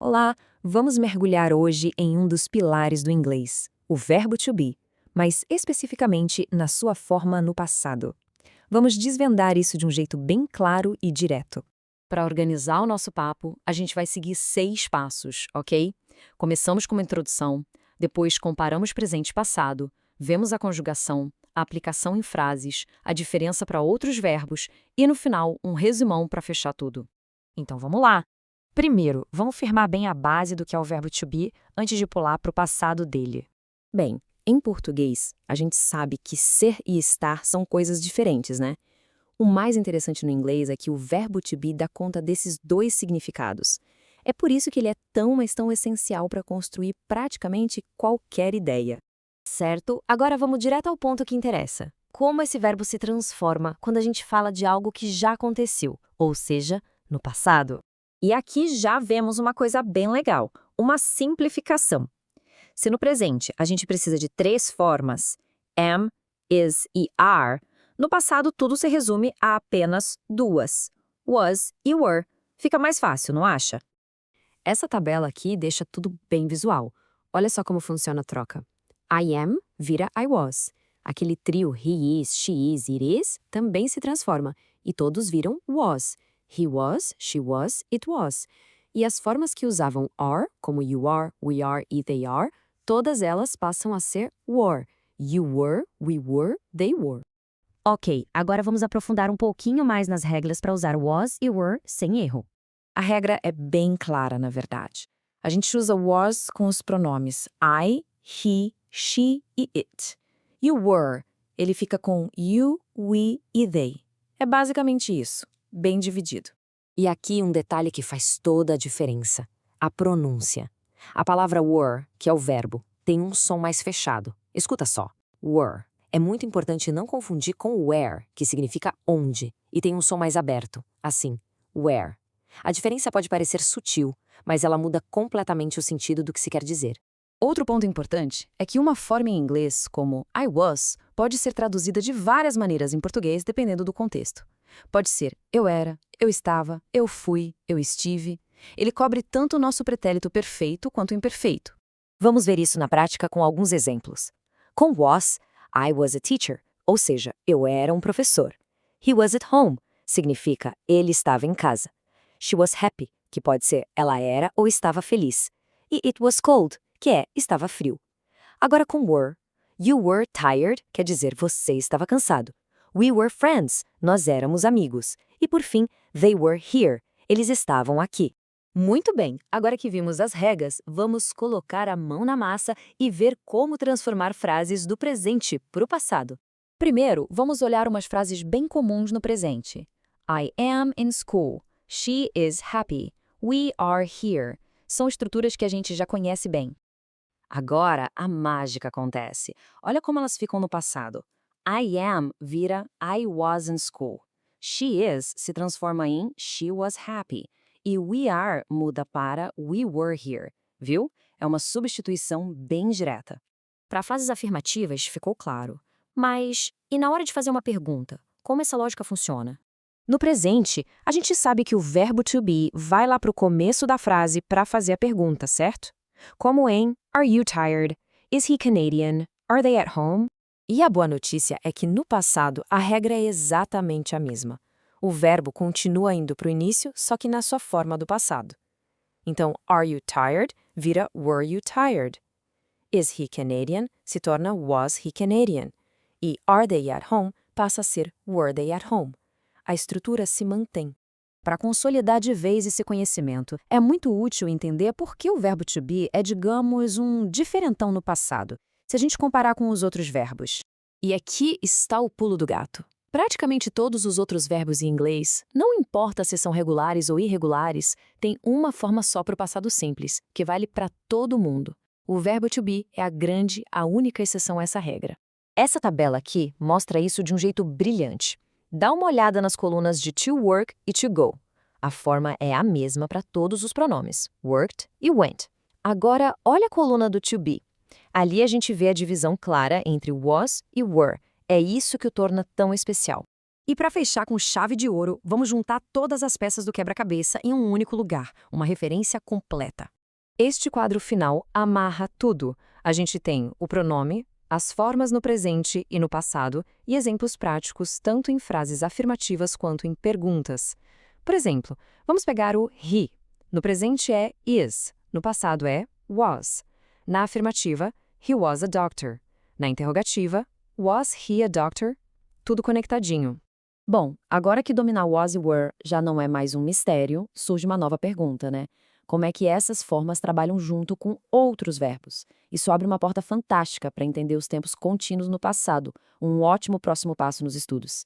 Olá, vamos mergulhar hoje em um dos pilares do inglês, o verbo to be, mas especificamente na sua forma no passado. Vamos desvendar isso de um jeito bem claro e direto. Para organizar o nosso papo, a gente vai seguir 6 passos, ok? Começamos com uma introdução, depois comparamos presente e passado, vemos a conjugação, a aplicação em frases, a diferença para outros verbos e, no final, um resumão para fechar tudo. Então vamos lá! Primeiro, vamos firmar bem a base do que é o verbo to be antes de pular para o passado dele. Bem, em português, a gente sabe que ser e estar são coisas diferentes, né? O mais interessante no inglês é que o verbo to be dá conta desses dois significados. É por isso que ele é tão, mas tão essencial para construir praticamente qualquer ideia. Certo, agora vamos direto ao ponto que interessa. Como esse verbo se transforma quando a gente fala de algo que já aconteceu, ou seja, no passado. E aqui já vemos uma coisa bem legal, uma simplificação. Se no presente a gente precisa de 3 formas, am, is e are, no passado tudo se resume a apenas 2, was e were. Fica mais fácil, não acha? Essa tabela aqui deixa tudo bem visual. Olha só como funciona a troca. I am vira I was. Aquele trio he is, she is, it is também se transforma e todos viram was. He was, she was, it was. E as formas que usavam are, como you are, we are e they are, todas elas passam a ser were. You were, we were, they were. Ok, agora vamos aprofundar um pouquinho mais nas regras para usar was e were sem erro. A regra é bem clara, na verdade. A gente usa was com os pronomes I, he, she e it. E o were, ele fica com you, we e they. É basicamente isso. Bem dividido. E aqui um detalhe que faz toda a diferença: a pronúncia. A palavra were, que é o verbo, tem um som mais fechado. Escuta só. Were. É muito importante não confundir com where, que significa onde, e tem um som mais aberto, assim, where. A diferença pode parecer sutil, mas ela muda completamente o sentido do que se quer dizer. Outro ponto importante é que uma forma em inglês, como I was, pode ser traduzida de várias maneiras em português, dependendo do contexto. Pode ser eu era, eu estava, eu fui, eu estive. Ele cobre tanto o nosso pretérito perfeito quanto o imperfeito. Vamos ver isso na prática com alguns exemplos. Com was, I was a teacher, ou seja, eu era um professor. He was at home, significa ele estava em casa. She was happy, que pode ser ela era ou estava feliz. E it was cold, que é estava frio. Agora com were, you were tired, quer dizer você estava cansado. We were friends, nós éramos amigos. E por fim, they were here, eles estavam aqui. Muito bem, agora que vimos as regras, vamos colocar a mão na massa e ver como transformar frases do presente para o passado. Primeiro, vamos olhar umas frases bem comuns no presente. I am in school. She is happy. We are here. São estruturas que a gente já conhece bem. Agora, a mágica acontece. Olha como elas ficam no passado. I am vira I was in school. She is se transforma em she was happy. E we are muda para we were here. Viu? É uma substituição bem direta. Para frases afirmativas, ficou claro. Mas, e na hora de fazer uma pergunta, como essa lógica funciona? No presente, a gente sabe que o verbo to be vai lá para o começo da frase para fazer a pergunta, certo? Como em Are you tired? Is he Canadian? Are they at home? E a boa notícia é que no passado a regra é exatamente a mesma. O verbo continua indo para o início, só que na sua forma do passado. Então, are you tired vira were you tired. Is he Canadian se torna was he Canadian. E are they at home passa a ser were they at home. A estrutura se mantém. Para consolidar de vez esse conhecimento, é muito útil entender por que o verbo to be é, digamos, um diferentão no passado, se a gente comparar com os outros verbos. E aqui está o pulo do gato. Praticamente todos os outros verbos em inglês, não importa se são regulares ou irregulares, têm uma forma só para o passado simples, que vale para todo mundo. O verbo to be é a única exceção a essa regra. Essa tabela aqui mostra isso de um jeito brilhante. Dá uma olhada nas colunas de to work e to go. A forma é a mesma para todos os pronomes, worked e went. Agora, olha a coluna do to be. Ali a gente vê a divisão clara entre was e were. É isso que o torna tão especial. E para fechar com chave de ouro, vamos juntar todas as peças do quebra-cabeça em um único lugar, uma referência completa. Este quadro final amarra tudo. A gente tem o pronome, as formas no presente e no passado e exemplos práticos tanto em frases afirmativas quanto em perguntas. Por exemplo, vamos pegar o he. No presente é is, no passado é was. Na afirmativa, he was a doctor. Na interrogativa, was he a doctor? Tudo conectadinho. Bom, agora que dominar was e were já não é mais um mistério, surge uma nova pergunta, né? Como é que essas formas trabalham junto com outros verbos? Isso abre uma porta fantástica para entender os tempos contínuos no passado, um ótimo próximo passo nos estudos.